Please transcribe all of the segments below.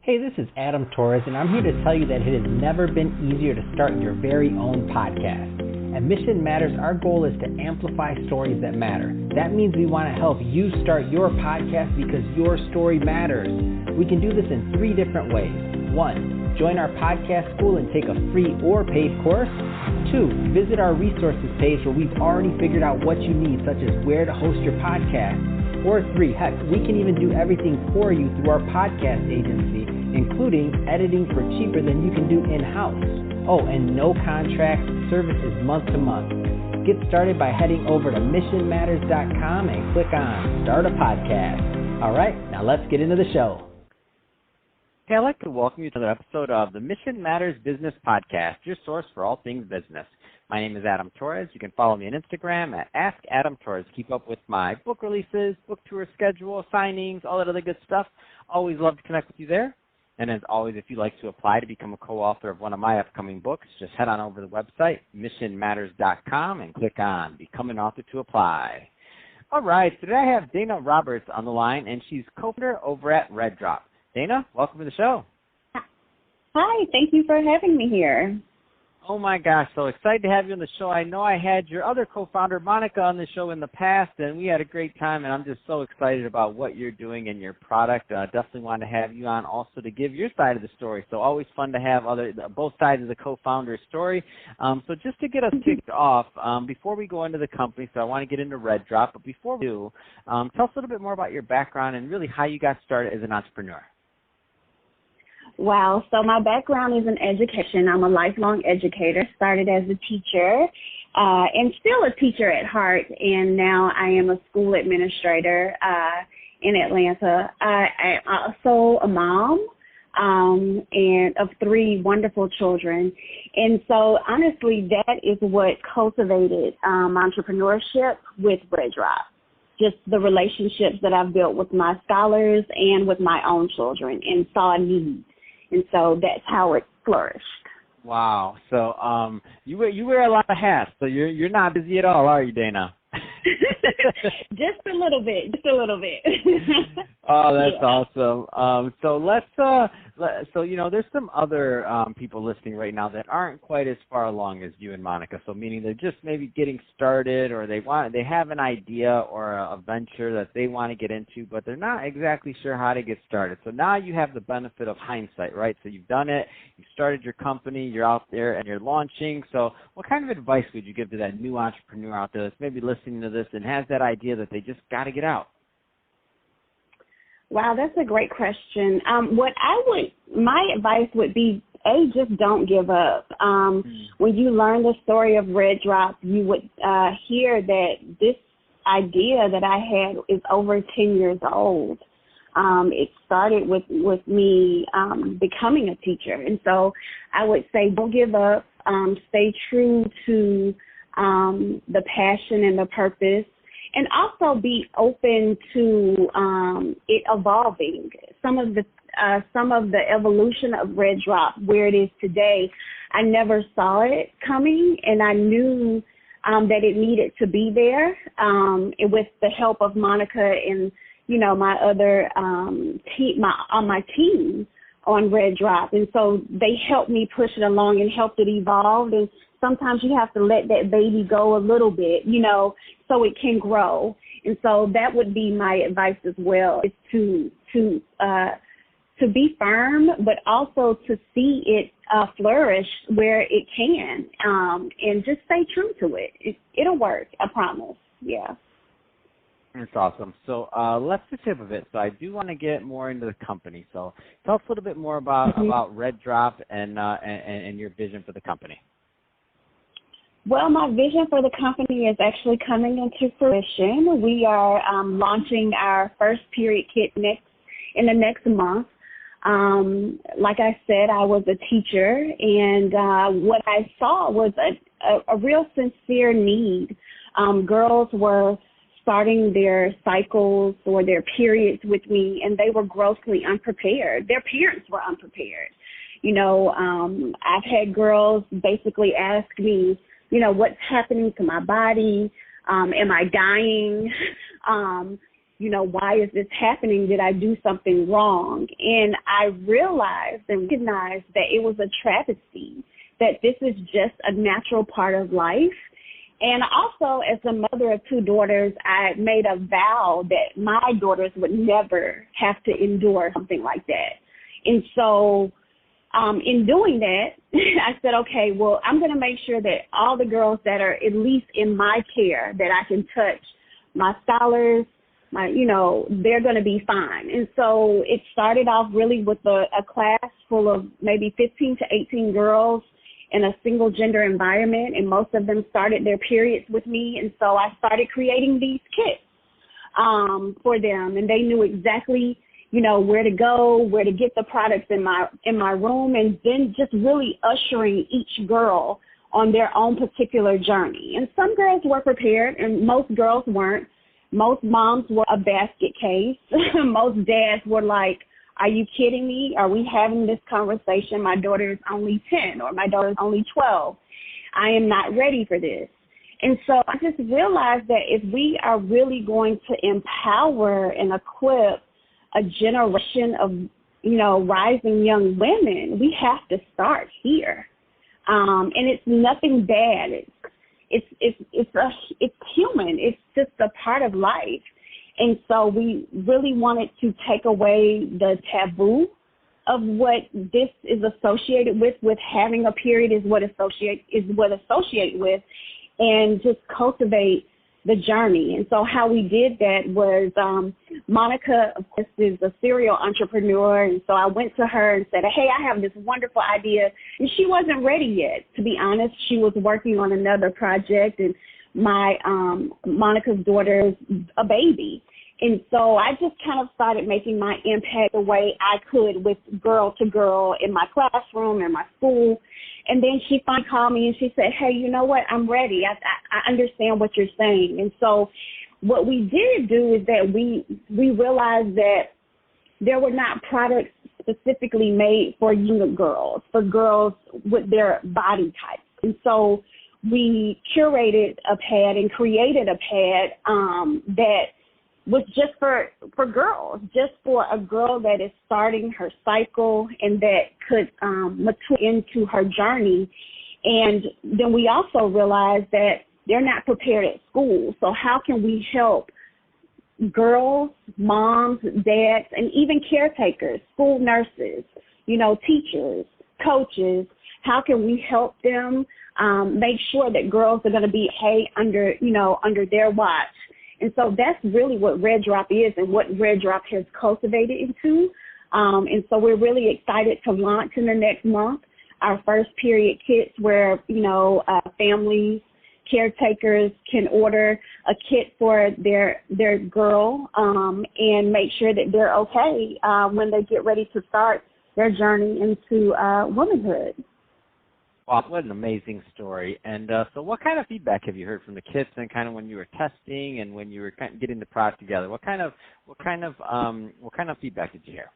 Hey, this is Adam Torres, and I'm here to tell you that it has never been easier to start your very own podcast. At Mission Matters, our goal is to amplify stories that matter. That means we want to help you start your podcast because your story matters. We can do this in 3 different ways. 1, join our podcast school and take a free or paid course. 2, visit our resources page where we've already figured out what you need, such as where to host your podcast. Or 3, heck, we can even do everything for you through our podcast agency, including editing for cheaper than you can do in-house. Oh, and no contract, service is month to month. Get started by heading over to missionmatters.com and click on Start a Podcast. All right, now let's get into the show. Hey, I'd like to welcome you to another episode of the Mission Matters Business Podcast, your source for all things business. My name is Adam Torres. You can follow me on Instagram at AskAdamTorres. Keep up with my book releases, book tour schedule, signings, all that other good stuff. Always love to connect with you there. And as always, if you'd like to apply to become a co-author of one of my upcoming books, just head on over to the website, missionmatters.com, and click on Become an Author to apply. All right, today I have Dana Roberts on the line, and she's co-founder over at RedDrop. Dana, welcome to the show. Hi, thank you for having me here. Oh, my gosh, so excited to have you on the show. I know I had your other co-founder, Monica, on the show in the past, and we had a great time, and I'm just so excited about what you're doing and your product. Definitely want to have you on also to give your side of the story. So always fun to have both sides of the co-founder story. So just to get us kicked off, before we go into the company, so I want to get into RedDrop, but before we do, tell us a little bit more about your background and really how you got started as an entrepreneur. Wow, so my background is in education. I'm a lifelong educator, started as a teacher and still a teacher at heart, and now I am a school administrator in Atlanta. I'm also a mom and of 3 wonderful children, and so honestly that is what cultivated entrepreneurship with RedDrop. Just the relationships that I've built with my scholars and with my own children and saw a need. And so that's how it flourished. Wow. So you wear a lot of hats, so you're not busy at all, are you, Dana? Just a little bit. Oh, that's awesome. So let's there's some other people listening right now that aren't quite as far along as you and Monica. So meaning they're just maybe getting started, or they have an idea or a venture that they want to get into, but they're not exactly sure how to get started. So now you have the benefit of hindsight, right? So you've done it, you started your company, you're out there and you're launching. So what kind of advice would you give to that new entrepreneur out there that's maybe listening to this and has that idea that they just got to get out? Wow, that's a great question. My advice would be, just don't give up. When you learn the story of RedDrop, you would hear that this idea that I had is over 10 years old. It started with me becoming a teacher. And so I would say, don't give up. Stay true to the passion and the purpose. And also be open to it evolving. Some of the evolution of RedDrop, where it is today, I never saw it coming, and I knew that it needed to be there. With the help of Monica and my other my team on RedDrop, and so they helped me push it along and helped it evolve. And sometimes you have to let that baby go a little bit, so it can grow. And so that would be my advice as well, is to be firm, but also to see it flourish where it can, and just stay true to it. It'll work, I promise. Yeah. That's awesome. So let's just tip of it. So I do want to get more into the company. So tell us a little bit more about RedDrop and your vision for the company. Well, my vision for the company is actually coming into fruition. We are launching our first period kit in the next month. Like I said, I was a teacher, and what I saw was a real sincere need. Girls were starting their cycles or their periods with me, and they were grossly unprepared. Their parents were unprepared. I've had girls basically ask me, what's happening to my body? Am I dying? why is this happening? Did I do something wrong? And I realized and recognized that it was a travesty, that this is just a natural part of life. And also, as a mother of 2 daughters, I made a vow that my daughters would never have to endure something like that. And so in doing that, I said, okay, well, I'm going to make sure that all the girls that are at least in my care, that I can touch, my scholars, they're going to be fine. And so it started off really with a class full of maybe 15 to 18 girls in a single gender environment, and most of them started their periods with me. And so I started creating these kits for them, and they knew exactly, where to go, where to get the products in my room, and then just really ushering each girl on their own particular journey. And some girls were prepared, and most girls weren't. Most moms were a basket case. Most dads were like, are you kidding me? Are we having this conversation? My daughter is only 10 or my daughter is only 12. I am not ready for this. And so I just realized that if we are really going to empower and equip a generation of, rising young women, we have to start here. And it's nothing bad. It's human. It's just a part of life. And so we really wanted to take away the taboo of what this is associated with having a period is what associated with, and just cultivate the journey. And so how we did that was Monica, of course, is a serial entrepreneur. And so I went to her and said, hey, I have this wonderful idea. And she wasn't ready yet, to be honest. She was working on another project, and my Monica's daughter is a baby. And so I just kind of started making my impact the way I could with girl to girl in my classroom and my school. And then she finally called me and she said, hey, you know what? I'm ready. I understand what you're saying. And so what we did do is that we realized that there were not products specifically made for young girls, for girls with their body types. And so we curated a pad and created a pad that was just for girls, just for a girl that is starting her cycle and that could mature into her journey. And then we also realized that they're not prepared at school. So how can we help girls, moms, dads, and even caretakers, school nurses, teachers, coaches? How can we help them make sure that girls are going to be under their watch? And so that's really what RedDrop is and what RedDrop has cultivated into. And so we're really excited to launch in the next month our first period kits where, families, caretakers can order a kit for their girl and make sure that they're okay when they get ready to start their journey into womanhood. Wow, what an amazing story. And so what kind of feedback have you heard from the kits, and kind of when you were testing and when you were kind of getting the product together? What kind of feedback did you hear?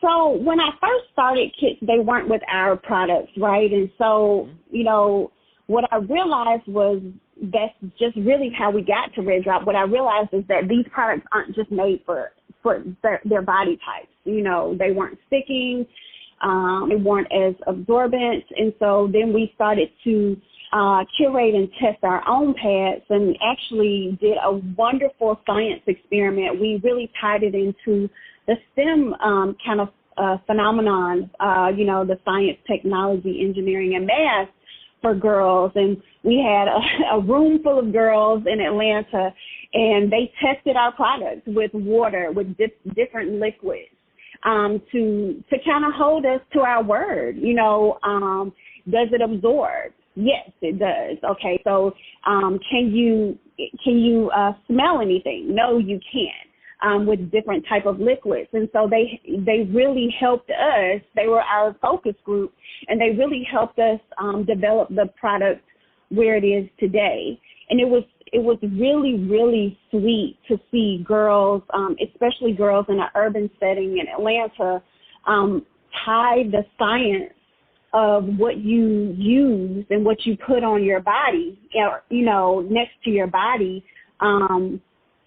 So when I first started kits, they weren't with our products, right? And so, what I realized was that's just really how we got to RedDrop. What I realized is that these products aren't just made for their body types. They weren't sticking. They weren't as absorbent. And so then we started to curate and test our own pads and actually did a wonderful science experiment. We really tied it into the STEM kind of phenomenon, the science, technology, engineering, and math for girls. And we had a room full of girls in Atlanta, and they tested our products with water, with different liquids. To kind of hold us to our word, does it absorb? Yes, it does. Okay, so can you smell anything? No, you can't. With different type of liquids, and so they really helped us. They were our focus group, and they really helped us develop the product where it is today. And it was really, really sweet to see girls, especially girls in an urban setting in Atlanta, tie the science of what you use and what you put on your body, next to your body,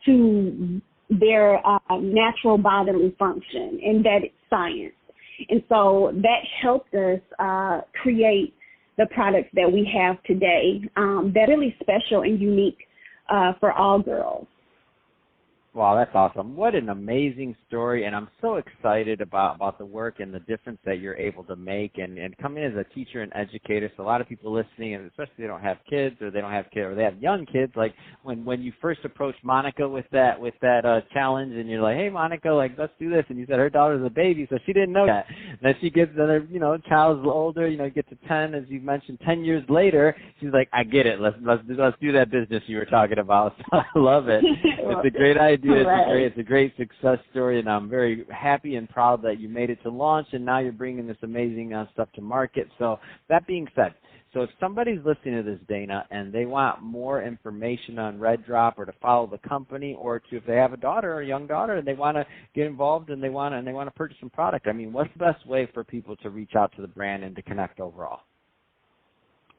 to their natural bodily function, and that it's science. And so that helped us create the products that we have today that are really special and unique for all girls. Wow, that's awesome. What an amazing story, and I'm so excited about the work and the difference that you're able to make and coming as a teacher and educator. So a lot of people listening, and especially if they don't have kids or they have young kids, like when you first approached Monica with that challenge and you're like, hey, Monica, like, let's do this. And you said her daughter's a baby, so she didn't know that. And then she gets another, child's older, get to 10, as you mentioned, 10 years later, she's like, I get it. Let's do that business you were talking about. So I love it. It's a great idea. It's a great success story, and I'm very happy and proud that you made it to launch, and now you're bringing this amazing stuff to market. So that being said, so if somebody's listening to this, Dana, and they want more information on RedDrop or to follow the company, or if they have a daughter or a young daughter and they want to get involved and they want to purchase some product, I mean, what's the best way for people to reach out to the brand and to connect overall?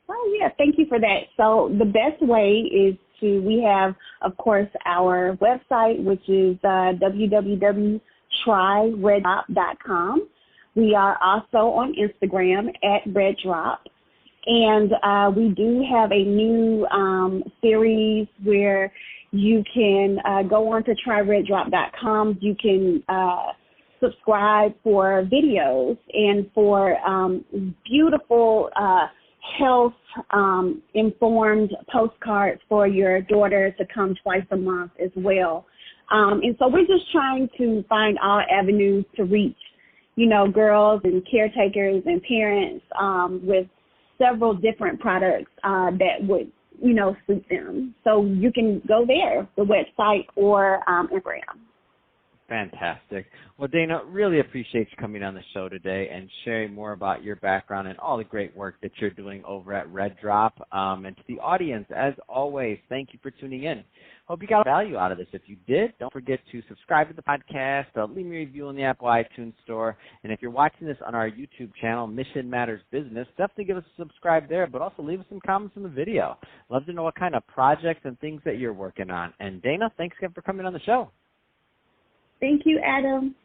Oh, yeah, thank you for that. So the best way is we have, of course, our website, which is www.tryreddrop.com. We are also on Instagram at RedDrop. And we do have a new series where you can go on to tryreddrop.com. You can subscribe for videos and for beautiful health-informed postcards for your daughter to come twice a month as well. And so we're just trying to find all avenues to reach, girls and caretakers and parents with several different products that would, suit them. So you can go there, the website or Instagram. Fantastic. Well, Dana, really appreciate you coming on the show today and sharing more about your background and all the great work that you're doing over at RedDrop. And to the audience, as always, thank you for tuning in. Hope you got value out of this. If you did, don't forget to subscribe to the podcast, leave me a review on the Apple iTunes Store. And if you're watching this on our YouTube channel, Mission Matters Business, definitely give us a subscribe there, but also leave us some comments in the video. Love to know what kind of projects and things that you're working on. And Dana, thanks again for coming on the show. Thank you, Adam.